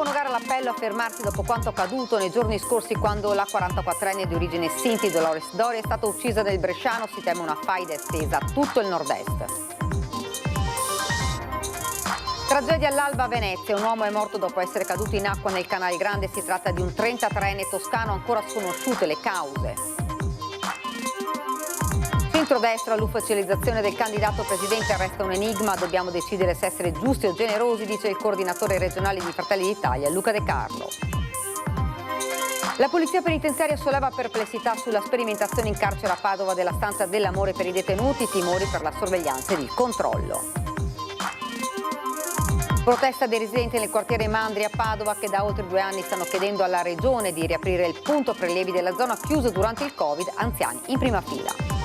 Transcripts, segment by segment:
Campo Nogara l'appello a fermarsi dopo quanto accaduto nei giorni scorsi quando la 44enne di origine Sinti, Dolores Dori, è stata uccisa nel Bresciano. Si teme una faida estesa a tutto il nord-est. Tragedia all'alba a Venezia. Un uomo è morto dopo essere caduto in acqua nel Canale Grande. Si tratta di un 33enne toscano, ancora sconosciute le cause. Centrodestra, l'ufficializzazione del candidato presidente resta un enigma. Dobbiamo decidere se essere giusti o generosi, dice il coordinatore regionale di Fratelli d'Italia, Luca De Carlo. La polizia penitenziaria solleva perplessità sulla sperimentazione in carcere a Padova della stanza dell'amore per i detenuti, timori per la sorveglianza ed il controllo. Protesta dei residenti nel quartiere Mandri a Padova che da oltre 2 anni stanno chiedendo alla regione di riaprire il punto prelievi della zona chiuso durante il Covid, anziani in prima fila.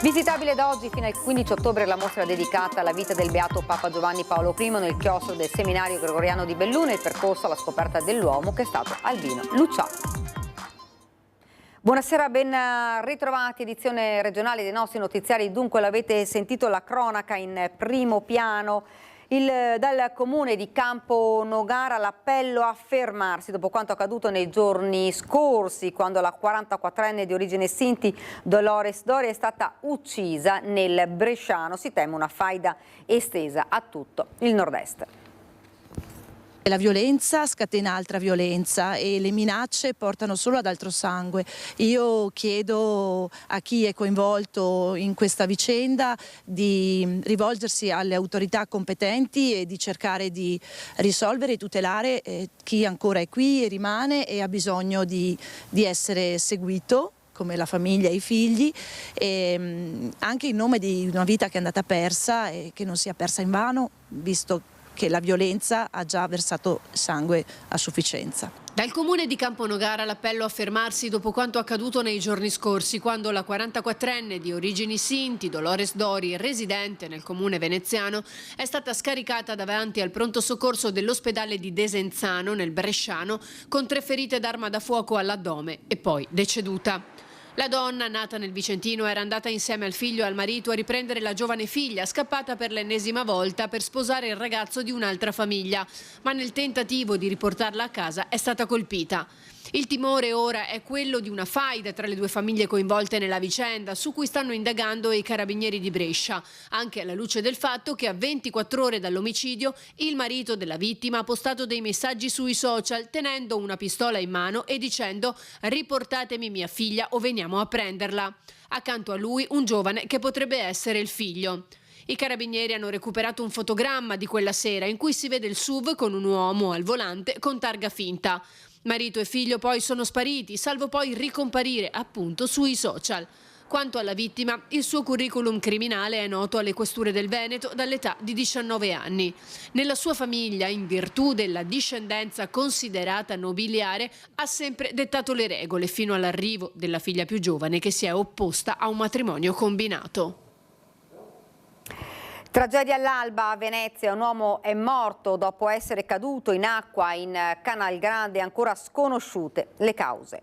Visitabile da oggi fino al 15 ottobre la mostra dedicata alla vita del beato Papa Giovanni Paolo I nel chiostro del seminario gregoriano di Belluno, il percorso alla scoperta dell'uomo che è stato Albino Luciano. Buonasera, ben ritrovati, edizione regionale dei nostri notiziari. Dunque l'avete sentito, la cronaca in primo piano. Dal comune di Campo Nogara l'appello a fermarsi dopo quanto accaduto nei giorni scorsi quando la 44enne di origine Sinti, Dolores Dori, è stata uccisa nel Bresciano. Si teme una faida estesa a tutto il nord-est. La violenza scatena altra violenza e le minacce portano solo ad altro sangue. Io chiedo a chi è coinvolto in questa vicenda di rivolgersi alle autorità competenti e di cercare di risolvere e tutelare chi ancora è qui e rimane e ha bisogno di essere seguito, come la famiglia e i figli, anche in nome di una vita che è andata persa e che non sia persa invano, visto che la violenza ha già versato sangue a sufficienza. Dal comune di Campo Nogara l'appello a fermarsi dopo quanto accaduto nei giorni scorsi quando la 44enne di origini Sinti, Dolores Dori, residente nel comune veneziano, è stata scaricata davanti al pronto soccorso dell'ospedale di Desenzano nel Bresciano con 3 ferite d'arma da fuoco all'addome e poi deceduta. La donna, nata nel Vicentino, era andata insieme al figlio e al marito a riprendere la giovane figlia, scappata per l'ennesima volta per sposare il ragazzo di un'altra famiglia, ma nel tentativo di riportarla a casa è stata colpita. Il timore ora è quello di una faida tra le 2 famiglie coinvolte nella vicenda, su cui stanno indagando i carabinieri di Brescia, anche alla luce del fatto che a 24 ore dall'omicidio il marito della vittima ha postato dei messaggi sui social tenendo una pistola in mano e dicendo «riportatemi mia figlia o veniamo a prenderla». Accanto a lui un giovane che potrebbe essere il figlio. I carabinieri hanno recuperato un fotogramma di quella sera in cui si vede il SUV con un uomo al volante con targa finta. Marito e figlio poi sono spariti, salvo poi ricomparire appunto sui social. Quanto alla vittima, il suo curriculum criminale è noto alle questure del Veneto dall'età di 19 anni. Nella sua famiglia, in virtù della discendenza considerata nobiliare, ha sempre dettato le regole fino all'arrivo della figlia più giovane che si è opposta a un matrimonio combinato. Tragedia all'alba a Venezia, un uomo è morto dopo essere caduto in acqua in Canal Grande, ancora sconosciute le cause.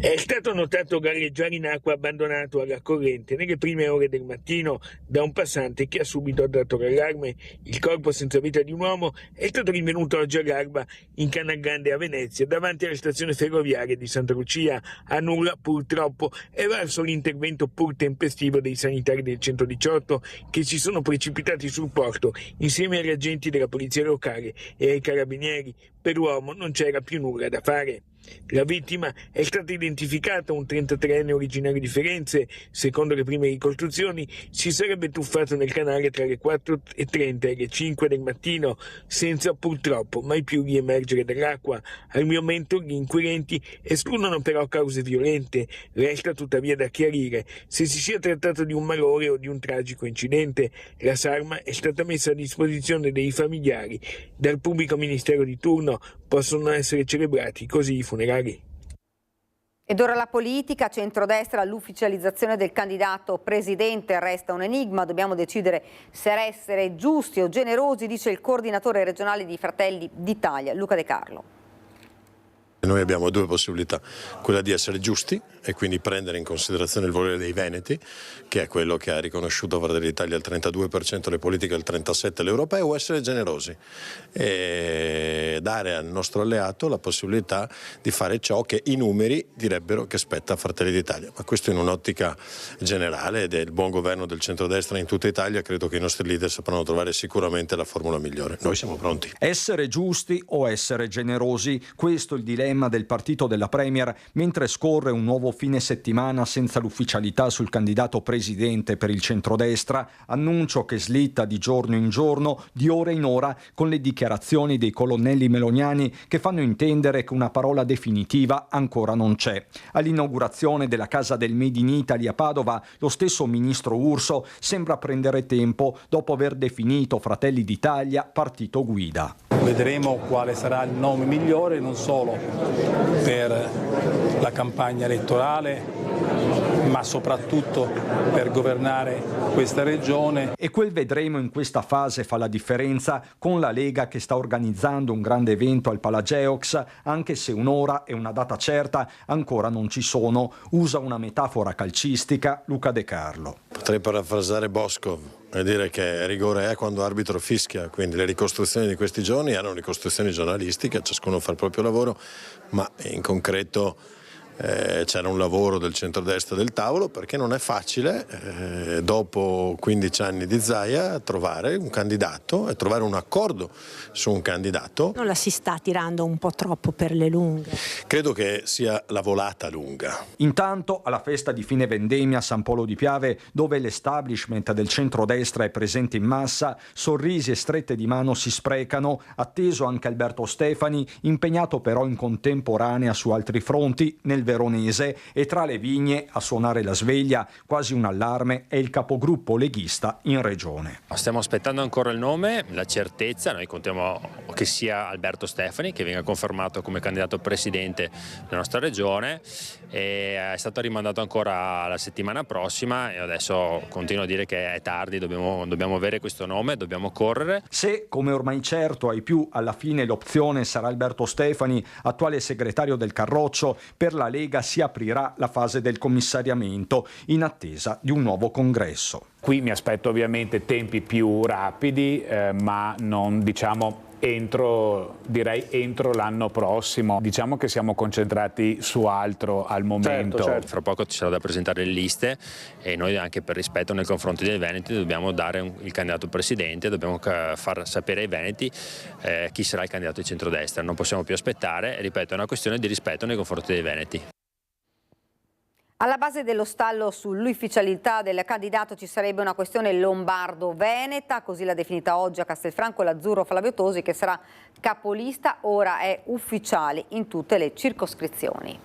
È stato notato galleggiare in acqua abbandonato alla corrente nelle prime ore del mattino da un passante che ha subito dato l'allarme. Il corpo senza vita di un uomo è stato rinvenuto oggi all'alba in Canal Grande a Venezia, davanti alla stazione ferroviaria di Santa Lucia. A nulla, purtroppo, è valso l'intervento pur tempestivo dei sanitari del 118 che si sono precipitati sul porto insieme agli agenti della polizia locale e ai carabinieri. Per l'uomo non c'era più nulla da fare. La vittima è stata identificata, un 33enne originario di Firenze. Secondo le prime ricostruzioni si sarebbe tuffato nel canale tra le 4:30 e le 5 del mattino, senza purtroppo mai più riemergere dall'acqua. Al momento gli inquirenti escludono però cause violente. Resta tuttavia da chiarire se si sia trattato di un malore o di un tragico incidente. La salma è stata messa a disposizione dei familiari dal pubblico ministero di turno. Possono essere celebrati così i funerali. Ed ora la politica, centrodestra, l'ufficializzazione del candidato presidente resta un enigma. Dobbiamo decidere se essere giusti o generosi, dice il coordinatore regionale di Fratelli d'Italia, Luca De Carlo. Noi abbiamo due possibilità, quella di essere giusti e quindi prendere in considerazione il volere dei veneti, che è quello che ha riconosciuto Fratelli d'Italia al 32% le politiche, al 37% le europee, o essere generosi e dare al nostro alleato la possibilità di fare ciò che i numeri direbbero che spetta a Fratelli d'Italia. Ma questo in un'ottica generale del buon governo del centrodestra in tutta Italia. Credo che i nostri leader sapranno trovare sicuramente la formula migliore. Noi siamo pronti. Essere giusti o essere generosi? Questo è il dilemma del partito della Premier mentre scorre un nuovo fine settimana senza l'ufficialità sul candidato presidente per il centrodestra, annuncio che slitta di giorno in giorno, di ora in ora, con le dichiarazioni dei colonnelli meloniani che fanno intendere che una parola definitiva ancora non c'è. All'inaugurazione della Casa del Made in Italy a Padova, lo stesso ministro Urso sembra prendere tempo dopo aver definito Fratelli d'Italia partito guida. Vedremo quale sarà il nome migliore, non solo per la campagna elettorale, ma soprattutto per governare questa regione. E quel vedremo in questa fase fa la differenza con la Lega che sta organizzando un grande evento al Palageox, anche se un'ora e una data certa ancora non ci sono. Usa una metafora calcistica Luca De Carlo. Potrei parafrasare Boscov e dire che rigore è quando arbitro fischia, quindi le ricostruzioni di questi giorni erano ricostruzioni giornalistiche, ciascuno fa il proprio lavoro, ma in concreto c'era un lavoro del centrodestra del tavolo, perché non è facile dopo 15 anni di Zaia trovare un candidato e trovare un accordo su un candidato. Non la si sta tirando un po' troppo per le lunghe? Credo che sia la volata lunga. Intanto alla festa di fine vendemmia a San Polo di Piave, dove l'establishment del centrodestra è presente in massa, sorrisi e strette di mano si sprecano, atteso anche Alberto Stefani, impegnato però in contemporanea su altri fronti, nel veronese, e tra le vigne a suonare la sveglia, quasi un allarme, è il capogruppo leghista in regione. Stiamo aspettando ancora il nome, la certezza, noi contiamo che sia Alberto Stefani, che venga confermato come candidato presidente della nostra regione, e è stato rimandato ancora la settimana prossima e adesso continuo a dire che è tardi, dobbiamo avere questo nome, dobbiamo correre. Se, come ormai certo ai più, alla fine l'opzione sarà Alberto Stefani, attuale segretario del Carroccio, per la Lega si aprirà la fase del commissariamento in attesa di un nuovo congresso. Qui mi aspetto ovviamente tempi più rapidi, ma non entro l'anno prossimo. Diciamo che siamo concentrati su altro al momento. Certo. Fra poco ci sarà da presentare le liste e noi, anche per rispetto nei confronti dei veneti, dobbiamo dare il candidato presidente, dobbiamo far sapere ai veneti chi sarà il candidato di centrodestra. Non possiamo più aspettare, ripeto, è una questione di rispetto nei confronti dei veneti. Alla base dello stallo sull'ufficialità del candidato ci sarebbe una questione lombardo-veneta, così l'ha definita oggi a Castelfranco l'azzurro Flavio Tosi, che sarà capolista, ora è ufficiale in tutte le circoscrizioni.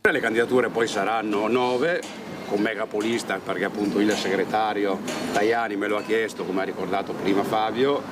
Le candidature poi saranno 9, con me capolista perché appunto il segretario Tajani me lo ha chiesto, come ha ricordato prima Fabio,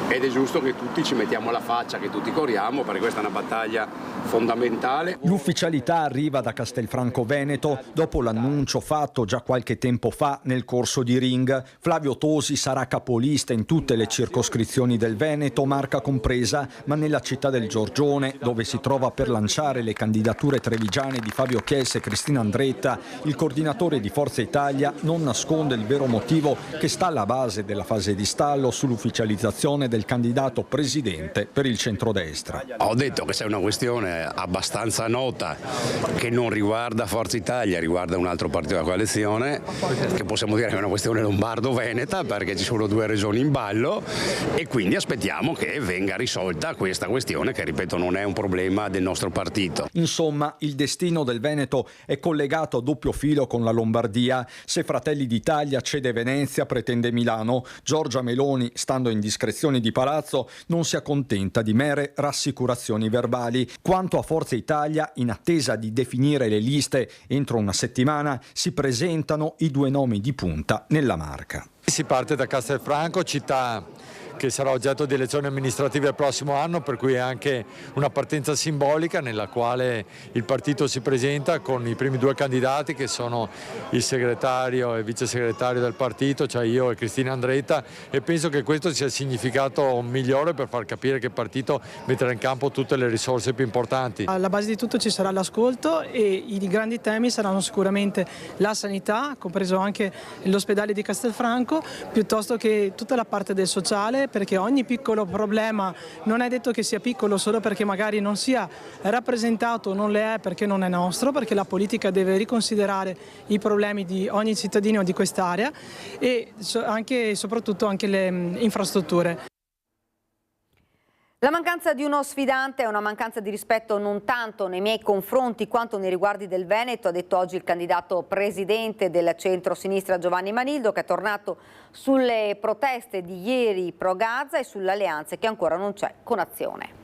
ed è giusto che tutti ci mettiamo la faccia, che tutti corriamo, perché questa è una battaglia fondamentale. L'ufficialità arriva da Castelfranco Veneto dopo l'annuncio fatto già qualche tempo fa nel corso di Ring. Flavio Tosi sarà capolista in tutte le circoscrizioni del Veneto, Marca compresa, ma nella città del Giorgione, dove si trova per lanciare le candidature trevigiane di Fabio Chies e Cristina Andretta, il coordinatore di Forza Italia non nasconde il vero motivo che sta alla base della fase di stallo sull'ufficializzazione del candidato presidente per il centrodestra. Ho detto che c'è una questione abbastanza nota che non riguarda Forza Italia, riguarda un altro partito della coalizione, che possiamo dire che è una questione lombardo-veneta, perché ci sono due regioni in ballo e quindi aspettiamo che venga risolta questa questione, che ripeto non è un problema del nostro partito. Insomma, il destino del Veneto è collegato a doppio filo con la Lombardia. Se Fratelli d'Italia cede Venezia, pretende Milano. Giorgia Meloni, stando in discrezioni di palazzo, non si accontenta di mere rassicurazioni verbali. Quanto a Forza Italia, in attesa di definire le liste entro una settimana, si presentano i due nomi di punta nella Marca. Si parte da Castelfranco, città che sarà oggetto di elezioni amministrative il prossimo anno, per cui è anche una partenza simbolica nella quale il partito si presenta con i primi 2 candidati che sono il segretario e il vice segretario del partito, cioè io e Cristina Andretta, e penso che questo sia il significato migliore per far capire che il partito metterà in campo tutte le risorse più importanti. Alla base di tutto ci sarà l'ascolto e i grandi temi saranno sicuramente la sanità, compreso anche l'ospedale di Castelfranco, piuttosto che tutta la parte del sociale, perché ogni piccolo problema non è detto che sia piccolo solo perché magari non sia rappresentato, non le è perché non è nostro, perché la politica deve riconsiderare i problemi di ogni cittadino di quest'area e anche e soprattutto anche le infrastrutture. La mancanza di uno sfidante è una mancanza di rispetto non tanto nei miei confronti quanto nei riguardi del Veneto, ha detto oggi il candidato presidente del centro-sinistra Giovanni Manildo, che è tornato sulle proteste di ieri pro Gaza e sulle alleanze che ancora non c'è con Azione.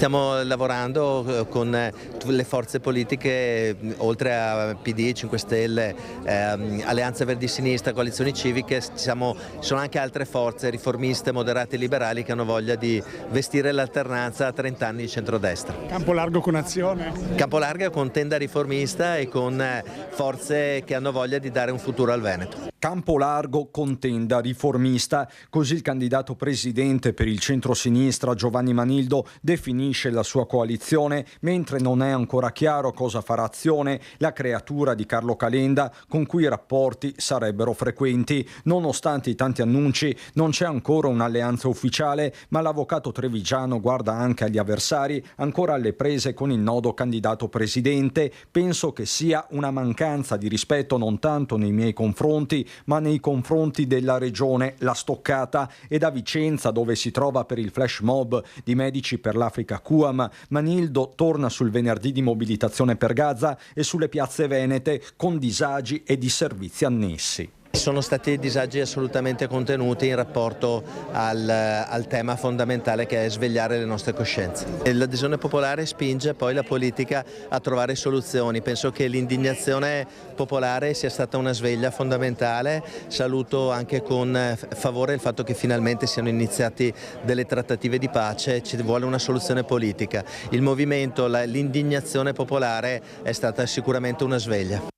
Stiamo lavorando con le forze politiche, oltre a PD, 5 Stelle, Alleanza Verdi Sinistra, coalizioni civiche, sono anche altre forze riformiste, moderate e liberali che hanno voglia di vestire l'alternanza a 30 anni di centrodestra. Campo largo con Azione? Campo largo con tenda riformista e con forze che hanno voglia di dare un futuro al Veneto. Campo largo con tenda riformista, così il candidato presidente per il centro-sinistra Giovanni Manildo definisce la sua coalizione, mentre non è ancora chiaro cosa farà Azione, la creatura di Carlo Calenda, con cui i rapporti sarebbero frequenti. Nonostante i tanti annunci, non c'è ancora un'alleanza ufficiale, ma l'avvocato trevigiano guarda anche agli avversari, ancora alle prese con il nodo candidato presidente. Penso che sia una mancanza di rispetto non tanto nei miei confronti, ma nei confronti della regione La Stoccata, e da Vicenza, dove si trova per il flash mob di Medici per l'Africa QAM, Manildo torna sul venerdì di mobilitazione per Gaza e sulle piazze venete con disagi e disservizi annessi. Sono stati disagi assolutamente contenuti in rapporto al tema fondamentale che è svegliare le nostre coscienze. L'adesione popolare spinge poi la politica a trovare soluzioni. Penso che l'indignazione popolare sia stata una sveglia fondamentale. Saluto anche con favore il fatto che finalmente siano iniziati delle trattative di pace, ci vuole una soluzione politica. Il movimento, l'indignazione popolare è stata sicuramente una sveglia.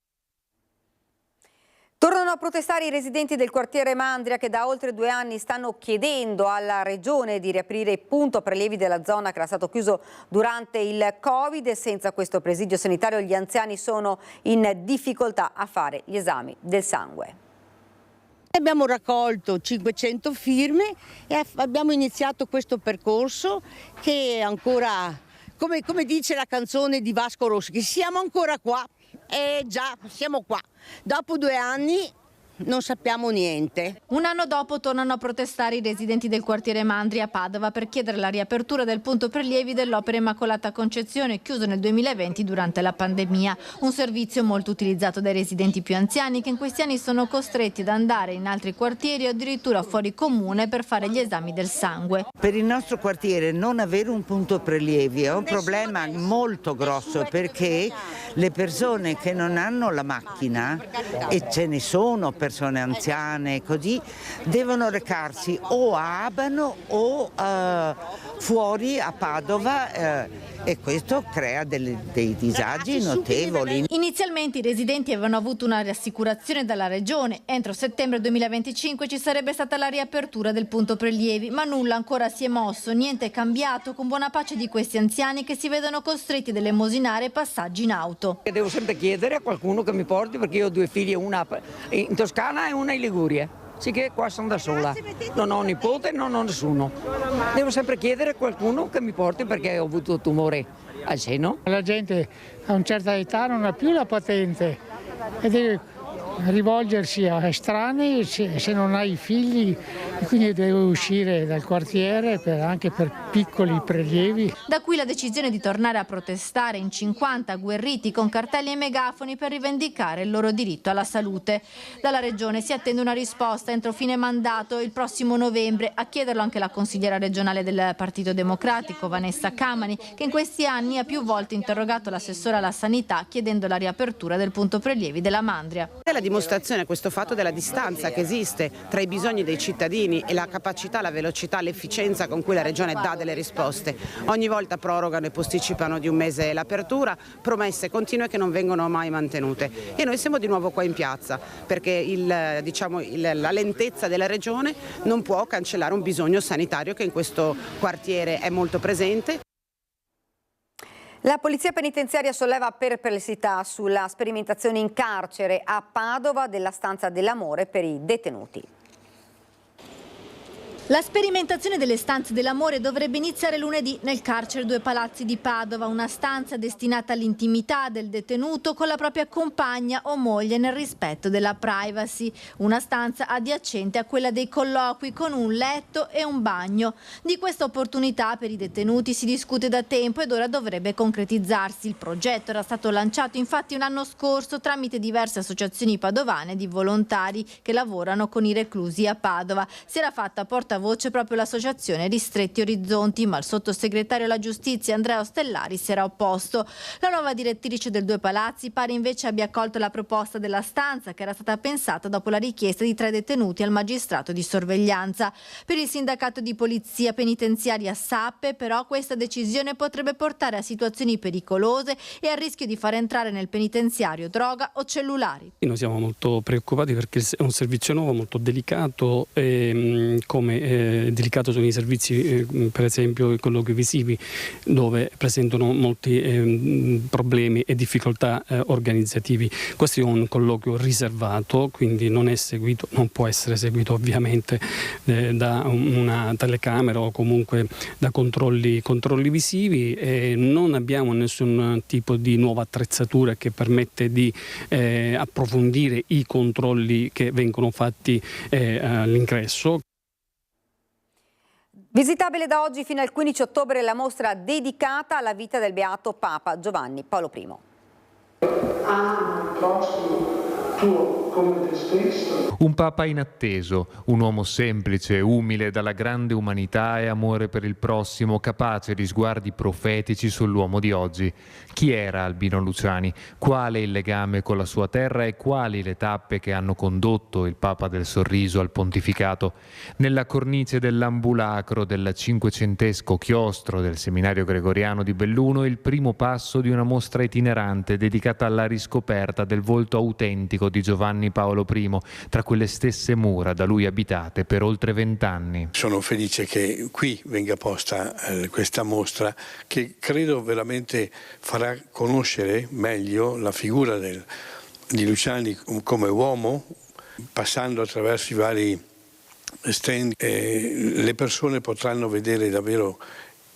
Tornano a protestare i residenti del quartiere Mandria che da oltre 2 anni stanno chiedendo alla Regione di riaprire il punto prelievi della zona che era stato chiuso durante il Covid, e senza questo presidio sanitario gli anziani sono in difficoltà a fare gli esami del sangue. Abbiamo raccolto 500 firme e abbiamo iniziato questo percorso che ancora, come dice la canzone di Vasco Rossi, che siamo ancora qua. Già, siamo qua. Dopo 2 anni non sappiamo niente. Un anno dopo tornano a protestare i residenti del quartiere Mandria a Padova per chiedere la riapertura del punto prelievi dell'Opera Immacolata Concezione, chiuso nel 2020 durante la pandemia. Un servizio molto utilizzato dai residenti più anziani che in questi anni sono costretti ad andare in altri quartieri o addirittura fuori comune per fare gli esami del sangue. Per il nostro quartiere non avere un punto prelievi è un problema molto grosso, perché le persone che non hanno la macchina, e ce ne sono persone anziane così, devono recarsi o a Abano o fuori a Padova, e questo crea dei disagi notevoli. Inizialmente i residenti avevano avuto una rassicurazione dalla Regione. Entro settembre 2025 ci sarebbe stata la riapertura del punto prelievi, ma nulla ancora si è mosso, niente è cambiato, con buona pace di questi anziani che si vedono costretti ad elemosinare passaggi in auto. Devo sempre chiedere a qualcuno che mi porti, perché io ho 2 figlie, una in Toscana e una in Liguria. Sì, che qua sono da sola, non ho nipote, non ho nessuno. Devo sempre chiedere a qualcuno che mi porti perché ho avuto tumore al seno. La gente a una certa età non ha più la patente e deve rivolgersi a estranei se non hai figli, e quindi deve uscire dal quartiere anche per piccoli prelievi. Da qui la decisione di tornare a protestare in 50 agguerriti con cartelli e megafoni per rivendicare il loro diritto alla salute. Dalla Regione si attende una risposta entro fine mandato, il prossimo novembre. A chiederlo anche la consigliera regionale del Partito Democratico, Vanessa Camani, che in questi anni ha più volte interrogato l'assessore alla sanità chiedendo la riapertura del punto prelievi della Mandria. È la dimostrazione, questo fatto, della distanza che esiste tra i bisogni dei cittadini e la capacità, la velocità, l'efficienza con cui la Regione dà delle risposte. Ogni volta prorogano e posticipano di un mese l'apertura, promesse continue che non vengono mai mantenute. E noi siamo di nuovo qua in piazza perché la lentezza della Regione non può cancellare un bisogno sanitario che in questo quartiere è molto presente. La polizia penitenziaria solleva perplessità sulla sperimentazione in carcere a Padova della stanza dell'amore per i detenuti. La sperimentazione delle stanze dell'amore dovrebbe iniziare lunedì nel carcere Due Palazzi di Padova, una stanza destinata all'intimità del detenuto con la propria compagna o moglie nel rispetto della privacy, una stanza adiacente a quella dei colloqui con un letto e un bagno. Di questa opportunità per i detenuti si discute da tempo ed ora dovrebbe concretizzarsi. Il progetto era stato lanciato infatti l'anno scorso tramite diverse associazioni padovane di volontari che lavorano con i reclusi a Padova. Si era fatta portavoce proprio l'associazione Ristretti Orizzonti, ma il sottosegretario alla giustizia Andrea Ostellari si era opposto. La nuova direttrice del Due Palazzi pare invece abbia accolto la proposta della stanza che era stata pensata dopo la richiesta di 3 detenuti al magistrato di sorveglianza. Per il sindacato di polizia penitenziaria SAPPE però questa decisione potrebbe portare a situazioni pericolose e al rischio di far entrare nel penitenziario droga o cellulari. Noi siamo molto preoccupati perché è un servizio nuovo, molto delicato, come delicato sono i servizi, per esempio i colloqui visivi, dove presentano molti problemi e difficoltà organizzativi. Questo è un colloquio riservato, quindi non può essere seguito ovviamente da una telecamera o comunque da controlli visivi, e non abbiamo nessun tipo di nuova attrezzatura che permette di approfondire i controlli che vengono fatti all'ingresso. Visitabile da oggi fino al 15 ottobre la mostra dedicata alla vita del beato Papa Giovanni Paolo I. Un Papa inatteso, un uomo semplice, umile, dalla grande umanità e amore per il prossimo, capace di sguardi profetici sull'uomo di oggi. Chi era Albino Luciani? Quale il legame con la sua terra e quali le tappe che hanno condotto il Papa del Sorriso al pontificato? Nella cornice dell'ambulacro del cinquecentesco chiostro del Seminario Gregoriano di Belluno, il primo passo di una mostra itinerante dedicata alla riscoperta del volto autentico di Giovanni Paolo I, tra quelle stesse mura da lui abitate per oltre 20 anni. Sono felice che qui venga posta questa mostra, che credo veramente farà conoscere meglio la figura di Luciani come uomo, passando attraverso i vari stand. Le persone potranno vedere davvero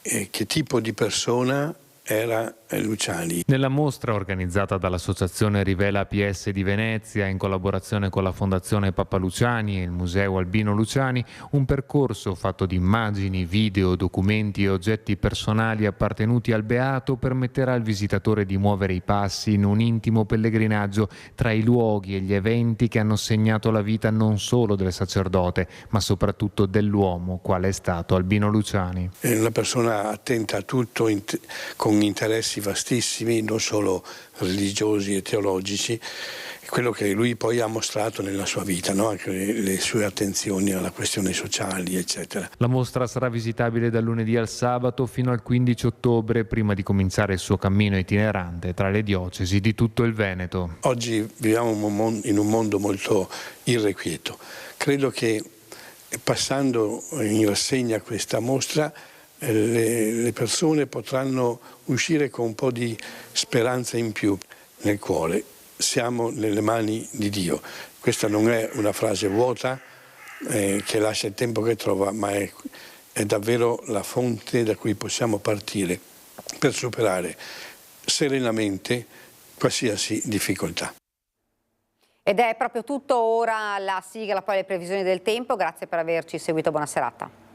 che tipo di persona era Luciani. Nella mostra organizzata dall'Associazione Rivela PS di Venezia in collaborazione con la Fondazione Papa Luciani e il Museo Albino Luciani, un percorso fatto di immagini, video, documenti e oggetti personali appartenuti al beato permetterà al visitatore di muovere i passi in un intimo pellegrinaggio tra i luoghi e gli eventi che hanno segnato la vita non solo del sacerdote, ma soprattutto dell'uomo quale è stato Albino Luciani. È una persona attenta a tutto, con interessi vastissimi, non solo religiosi e teologici, quello che lui poi ha mostrato nella sua vita, no? Anche le sue attenzioni alla questione sociali, eccetera. La mostra sarà visitabile dal lunedì al sabato fino al 15 ottobre, prima di cominciare il suo cammino itinerante tra le diocesi di tutto il Veneto. Oggi viviamo in un mondo molto irrequieto. Credo che passando in rassegna questa mostra le persone potranno uscire con un po' di speranza in più nel cuore. Siamo nelle mani di Dio. Questa non è una frase vuota che lascia il tempo che trova, ma è davvero la fonte da cui possiamo partire per superare serenamente qualsiasi difficoltà. Ed è proprio tutto, ora la sigla, poi le previsioni del tempo. Grazie per averci seguito, buona serata.